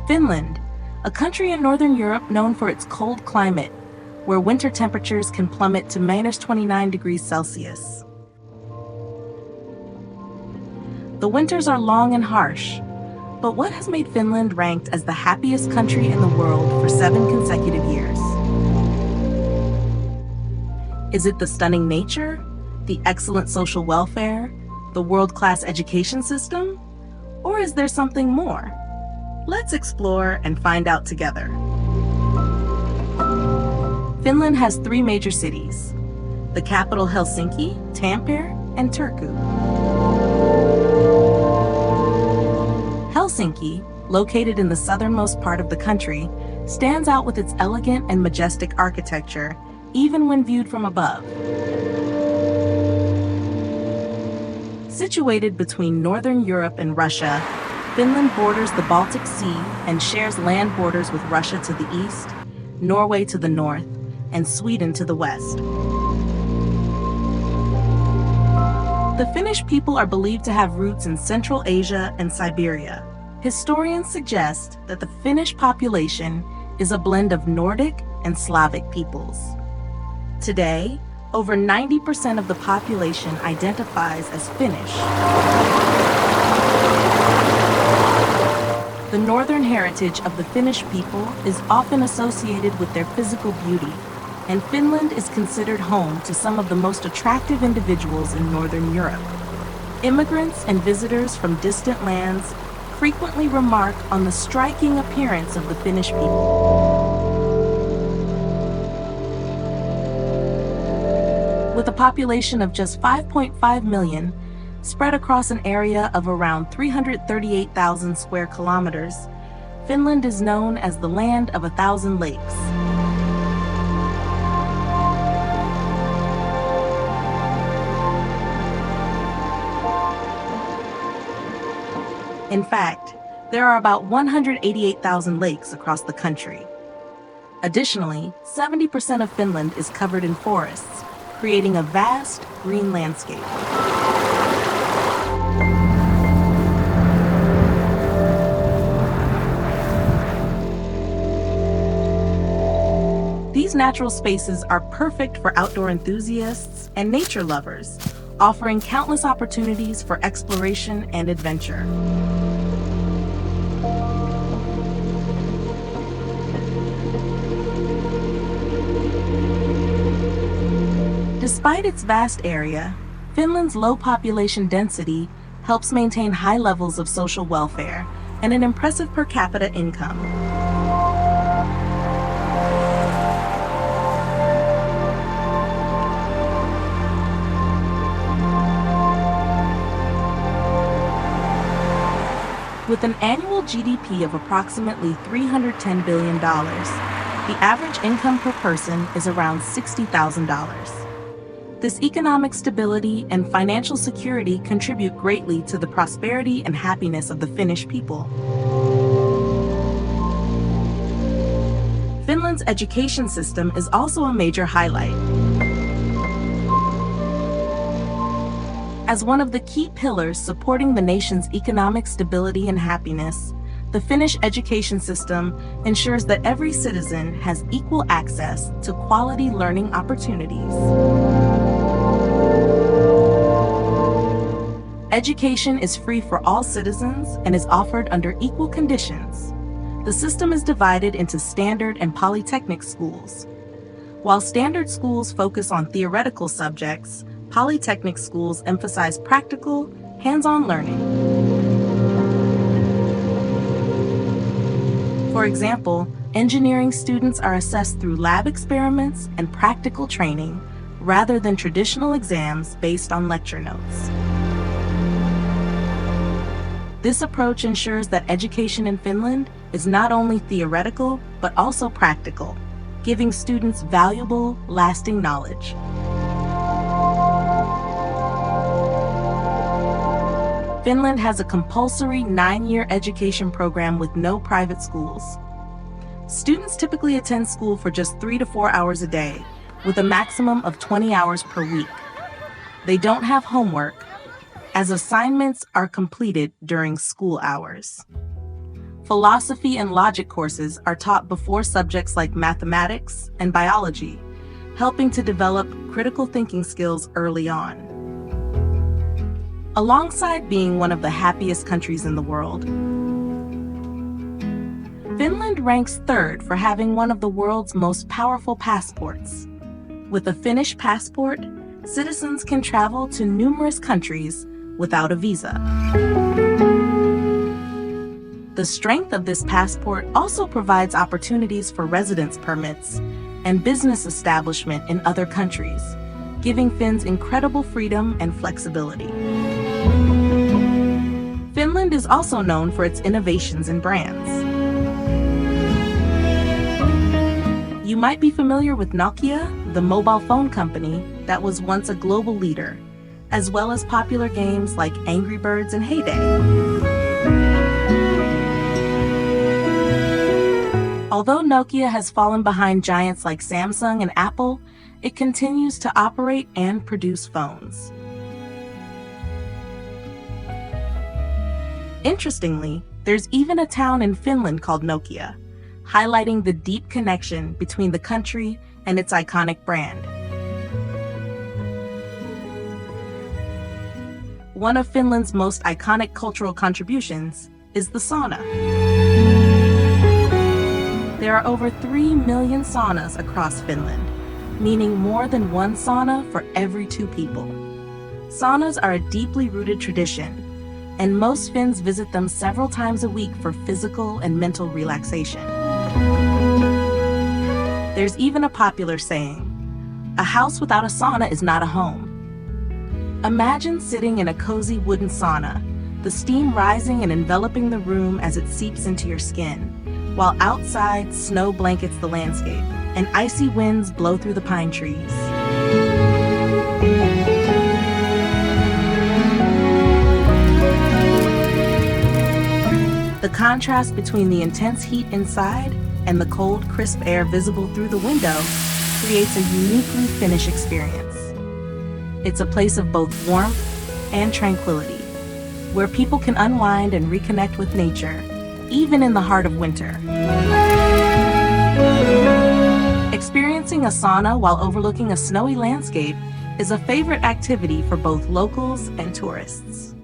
Finland, a country in Northern Europe known for its cold climate, where winter temperatures can plummet to -29 degrees Celsius. The winters are long and harsh, but what has made Finland ranked as the happiest country in the world for 7 consecutive years? Is it the stunning nature, the excellent social welfare, the world-class education system? Or is there something more? Let's explore and find out together. Finland has 3 major cities: the capital Helsinki, Tampere, and Turku. Helsinki, located in the southernmost part of the country, stands out with its elegant and majestic architecture, even when viewed from above. Situated between Northern Europe and Russia, Finland borders the Baltic Sea and shares land borders with Russia to the east, Norway to the north, and Sweden to the west. The Finnish people are believed to have roots in Central Asia and Siberia. Historians suggest that the Finnish population is a blend of Nordic and Slavic peoples. Today, over 90% of the population identifies as Finnish. The northern heritage of the Finnish people is often associated with their physical beauty, and Finland is considered home to some of the most attractive individuals in Northern Europe. Immigrants and visitors from distant lands frequently remark on the striking appearance of the Finnish people. With a population of just 5.5 million, spread across an area of around 338,000 square kilometers, Finland is known as the land of 1,000 lakes. In fact, there are about 188,000 lakes across the country. Additionally, 70% of Finland is covered in forests, creating a vast green landscape. These natural spaces are perfect for outdoor enthusiasts and nature lovers, offering countless opportunities for exploration and adventure. Despite its vast area, Finland's low population density helps maintain high levels of social welfare and an impressive per capita income. With an annual GDP of approximately $310 billion, the average income per person is around $60,000. This economic stability and financial security contribute greatly to the prosperity and happiness of the Finnish people. Finland's education system is also a major highlight. As one of the key pillars supporting the nation's economic stability and happiness, the Finnish education system ensures that every citizen has equal access to quality learning opportunities. Education is free for all citizens and is offered under equal conditions. The system is divided into standard and polytechnic schools. While standard schools focus on theoretical subjects, polytechnic schools emphasize practical, hands-on learning. For example, engineering students are assessed through lab experiments and practical training, rather than traditional exams based on lecture notes. This approach ensures that education in Finland is not only theoretical, but also practical, giving students valuable, lasting knowledge. Finland has a compulsory 9-year education program with no private schools. Students typically attend school for just 3 to 4 hours a day, with a maximum of 20 hours per week. They don't have homework, as assignments are completed during school hours. Philosophy and logic courses are taught before subjects like mathematics and biology, helping to develop critical thinking skills early on. Alongside being one of the happiest countries in the world, Finland ranks third for having one of the world's most powerful passports. With a Finnish passport, citizens can travel to numerous countries without a visa. The strength of this passport also provides opportunities for residence permits and business establishment in other countries, giving Finns incredible freedom and flexibility. Finland is also known for its innovations and brands. You might be familiar with Nokia, the mobile phone company that was once a global leader, as well as popular games like Angry Birds and Heyday. Although Nokia has fallen behind giants like Samsung and Apple, it continues to operate and produce phones. Interestingly, there's even a town in Finland called Nokia, highlighting the deep connection between the country and its iconic brand. One of Finland's most iconic cultural contributions is the sauna. There are over 3 million saunas across Finland, meaning more than one sauna for every 2 people. Saunas are a deeply rooted tradition, and most Finns visit them several times a week for physical and mental relaxation. There's even a popular saying, "A house without a sauna is not a home." Imagine sitting in a cozy wooden sauna, the steam rising and enveloping the room as it seeps into your skin, while outside snow blankets the landscape and icy winds blow through the pine trees. The contrast between the intense heat inside and the cold, crisp air visible through the window creates a uniquely Finnish experience. It's a place of both warmth and tranquility, where people can unwind and reconnect with nature, even in the heart of winter. Experiencing a sauna while overlooking a snowy landscape is a favorite activity for both locals and tourists.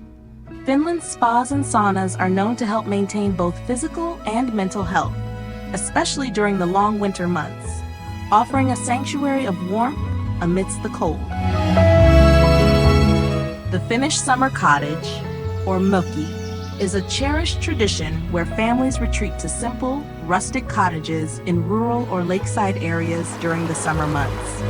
Finland's spas and saunas are known to help maintain both physical and mental health, especially during the long winter months, offering a sanctuary of warmth amidst the cold. The Finnish summer cottage, or mökki, is a cherished tradition where families retreat to simple, rustic cottages in rural or lakeside areas during the summer months.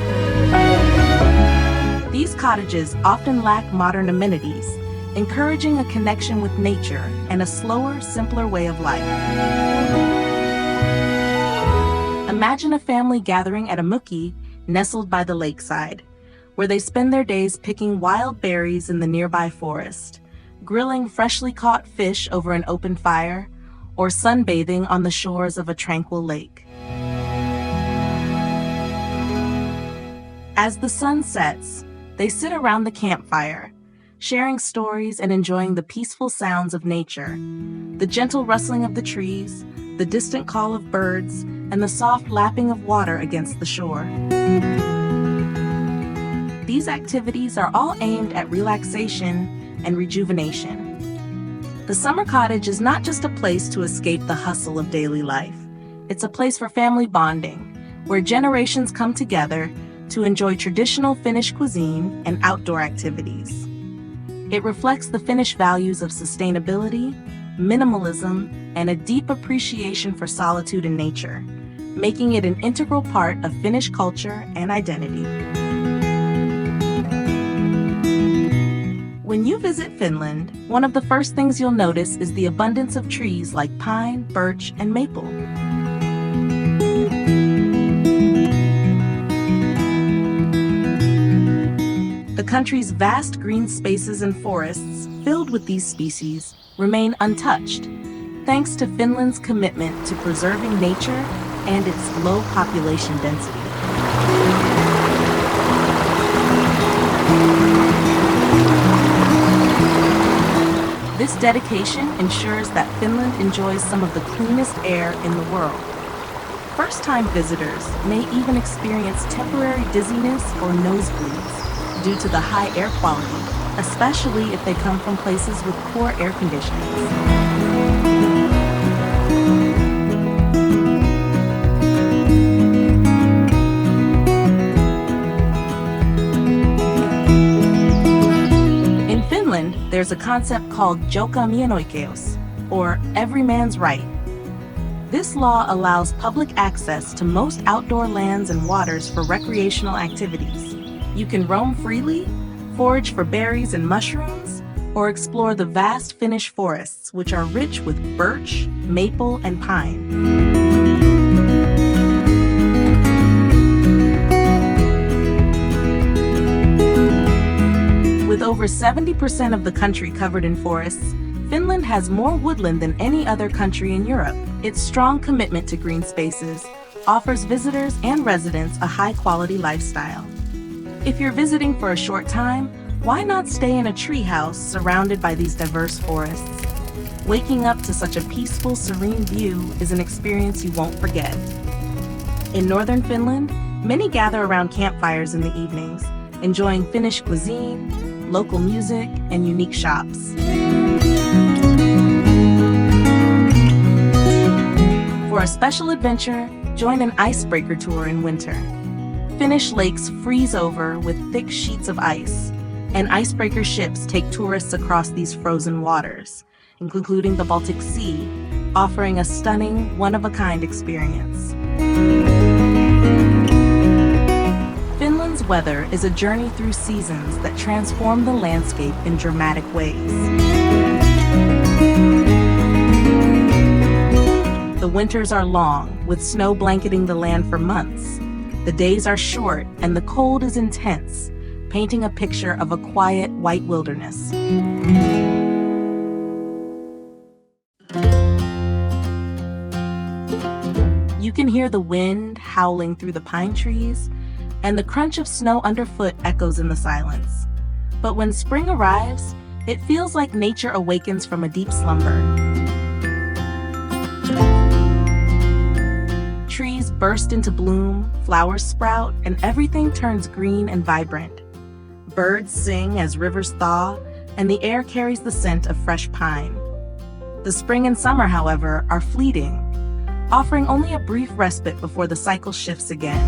These cottages often lack modern amenities, encouraging a connection with nature and a slower, simpler way of life. Imagine a family gathering at a mökki nestled by the lakeside, where they spend their days picking wild berries in the nearby forest, grilling freshly caught fish over an open fire, or sunbathing on the shores of a tranquil lake. As the sun sets, they sit around the campfire, sharing stories and enjoying the peaceful sounds of nature, the gentle rustling of the trees, the distant call of birds, and the soft lapping of water against the shore. These activities are all aimed at relaxation and rejuvenation. The summer cottage is not just a place to escape the hustle of daily life. It's a place for family bonding, where generations come together to enjoy traditional Finnish cuisine and outdoor activities. It reflects the Finnish values of sustainability, minimalism, and a deep appreciation for solitude and nature, making it an integral part of Finnish culture and identity. When you visit Finland, one of the first things you'll notice is the abundance of trees like pine, birch, and maple. The country's vast green spaces and forests filled with these species remain untouched, thanks to Finland's commitment to preserving nature and its low population density. This dedication ensures that Finland enjoys some of the cleanest air in the world. First-time visitors may even experience temporary dizziness or nosebleeds due to the high air quality, especially if they come from places with poor air conditions. In Finland, there's a concept called Jokamiehenoikeus, or every man's right. This law allows public access to most outdoor lands and waters for recreational activities. You can roam freely, forage for berries and mushrooms, or explore the vast Finnish forests, which are rich with birch, maple, and pine. With over 70% of the country covered in forests, Finland has more woodland than any other country in Europe. Its strong commitment to green spaces offers visitors and residents a high-quality lifestyle. If you're visiting for a short time, why not stay in a treehouse surrounded by these diverse forests? Waking up to such a peaceful, serene view is an experience you won't forget. In northern Finland, many gather around campfires in the evenings, enjoying Finnish cuisine, local music, and unique shops. For a special adventure, join an icebreaker tour in winter. Finnish lakes freeze over with thick sheets of ice, and icebreaker ships take tourists across these frozen waters, including the Baltic Sea, offering a stunning, one-of-a-kind experience. Finland's weather is a journey through seasons that transform the landscape in dramatic ways. The winters are long, with snow blanketing the land for months. The days are short, and the cold is intense, painting a picture of a quiet, white wilderness. You can hear the wind howling through the pine trees, and the crunch of snow underfoot echoes in the silence. But when spring arrives, it feels like nature awakens from a deep slumber. Trees burst into bloom, flowers sprout, and everything turns green and vibrant. Birds sing as rivers thaw, and the air carries the scent of fresh pine. The spring and summer, however, are fleeting, offering only a brief respite before the cycle shifts again.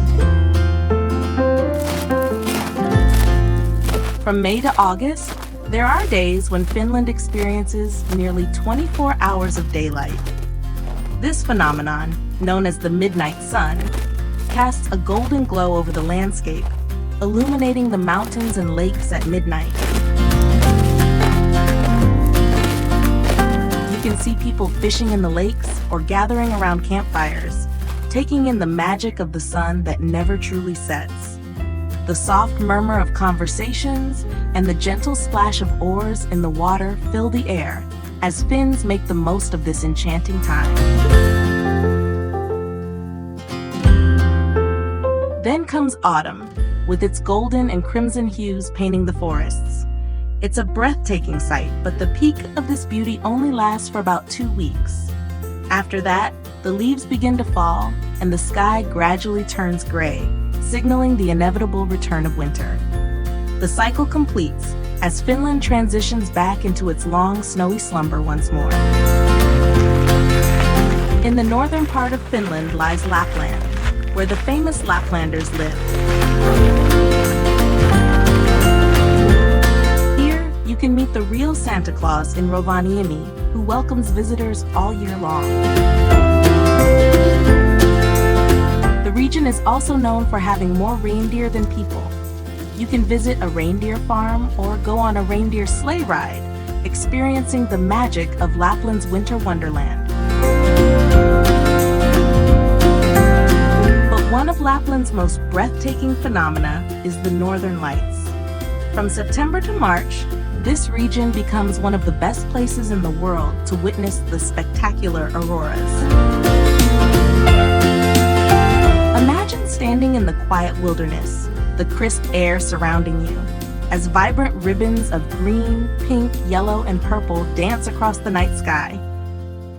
From May to August, there are days when Finland experiences nearly 24 hours of daylight. This phenomenon, known as the midnight sun, casts a golden glow over the landscape, illuminating the mountains and lakes at midnight. You can see people fishing in the lakes or gathering around campfires, taking in the magic of the sun that never truly sets. The soft murmur of conversations and the gentle splash of oars in the water fill the air as Finns make the most of this enchanting time. Then comes autumn, with its golden and crimson hues painting the forests. It's a breathtaking sight, but the peak of this beauty only lasts for about 2 weeks. After that, the leaves begin to fall, and the sky gradually turns gray, signaling the inevitable return of winter. The cycle completes as Finland transitions back into its long, snowy slumber once more. In the northern part of Finland lies Lapland, where the famous Laplanders live. Here, you can meet the real Santa Claus in Rovaniemi, who welcomes visitors all year long. The region is also known for having more reindeer than people. You can visit a reindeer farm or go on a reindeer sleigh ride, experiencing the magic of Lapland's winter wonderland. But one of Lapland's most breathtaking phenomena is the Northern Lights. From September to March, this region becomes one of the best places in the world to witness the spectacular auroras. Imagine standing in the quiet wilderness, the crisp air surrounding you, as vibrant ribbons of green, pink, yellow, and purple dance across the night sky.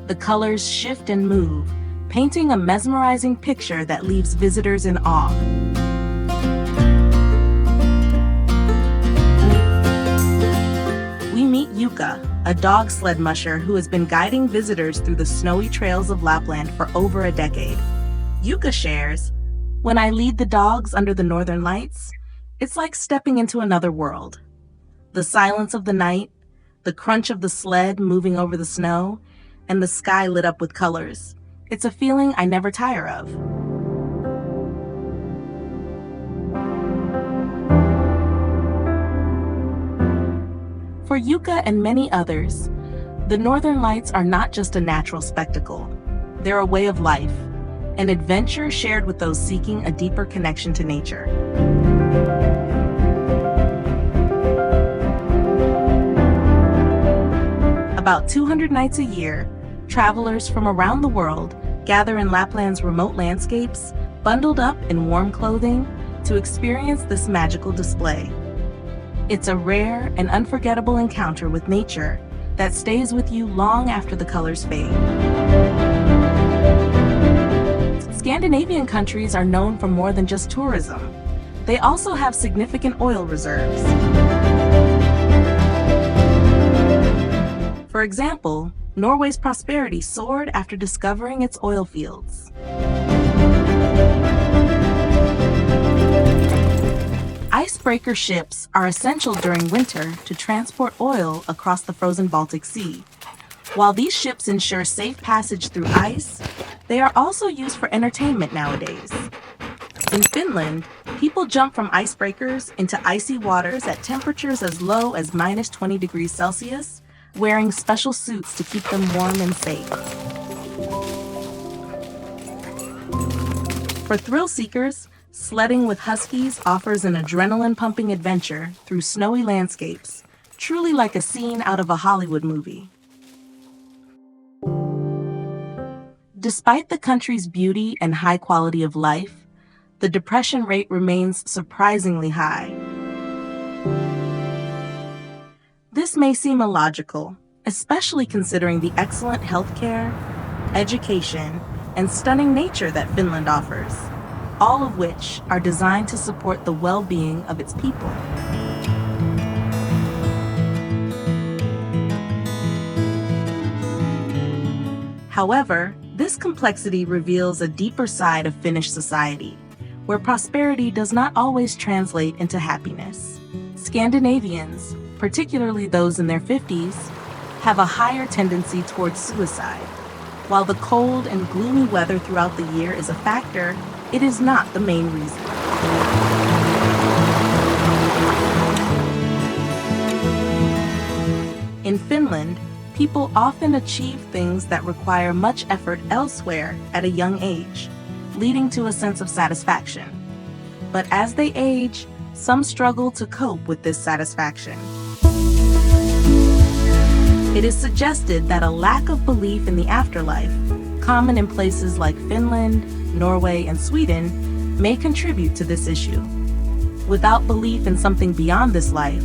The colors shift and move, painting a mesmerizing picture that leaves visitors in awe. We meet Yuka, a dog sled musher who has been guiding visitors through the snowy trails of Lapland for over a decade. Yuka shares, "When I lead the dogs under the northern lights, it's like stepping into another world. The silence of the night, the crunch of the sled moving over the snow, and the sky lit up with colors. It's a feeling I never tire of." For Yuka and many others, the Northern Lights are not just a natural spectacle. They're a way of life, an adventure shared with those seeking a deeper connection to nature. About 200 nights a year, travelers from around the world gather in Lapland's remote landscapes, bundled up in warm clothing, to experience this magical display. It's a rare and unforgettable encounter with nature that stays with you long after the colors fade. Scandinavian countries are known for more than just tourism. They also have significant oil reserves. For example, Norway's prosperity soared after discovering its oil fields. Icebreaker ships are essential during winter to transport oil across the frozen Baltic Sea. While these ships ensure safe passage through ice, they are also used for entertainment nowadays. In Finland, people jump from icebreakers into icy waters at temperatures as low as -20 degrees Celsius, wearing special suits to keep them warm and safe. For thrill seekers, sledding with huskies offers an adrenaline-pumping adventure through snowy landscapes, truly like a scene out of a Hollywood movie. Despite the country's beauty and high quality of life, the depression rate remains surprisingly high. This may seem illogical, especially considering the excellent healthcare, education, and stunning nature that Finland offers, all of which are designed to support the well-being of its people. However, this complexity reveals a deeper side of Finnish society, where prosperity does not always translate into happiness. Scandinavians, particularly those in their 50s, have a higher tendency towards suicide. While the cold and gloomy weather throughout the year is a factor, it is not the main reason. In Finland, people often achieve things that require much effort elsewhere at a young age, leading to a sense of satisfaction. But as they age, some struggle to cope with this satisfaction. It is suggested that a lack of belief in the afterlife, common in places like Finland, Norway, and Sweden, may contribute to this issue. Without belief in something beyond this life,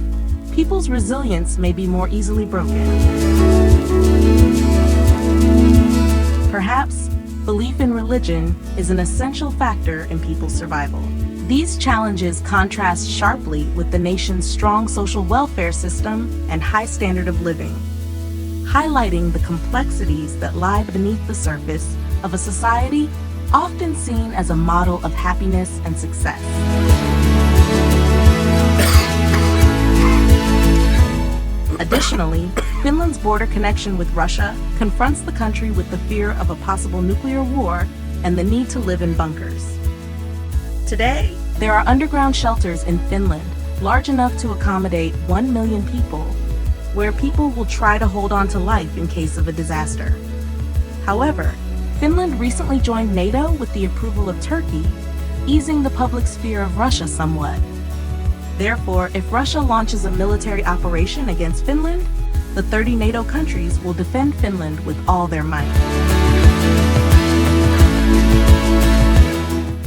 people's resilience may be more easily broken. Perhaps belief in religion is an essential factor in people's survival. These challenges contrast sharply with the nation's strong social welfare system and high standard of living, highlighting the complexities that lie beneath the surface of a society often seen as a model of happiness and success. Additionally, Finland's border connection with Russia confronts the country with the fear of a possible nuclear war and the need to live in bunkers. Today, there are underground shelters in Finland large enough to accommodate 1 million people, where people will try to hold on to life in case of a disaster. However, Finland recently joined NATO with the approval of Turkey, easing the public's fear of Russia somewhat. Therefore, if Russia launches a military operation against Finland, the 30 NATO countries will defend Finland with all their might.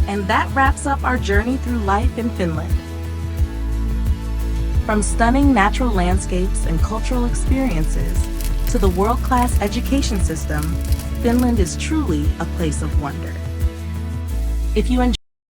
And that wraps up our journey through life in Finland. From stunning natural landscapes and cultural experiences to the world-class education system, Finland is truly a place of wonder. If you enjoy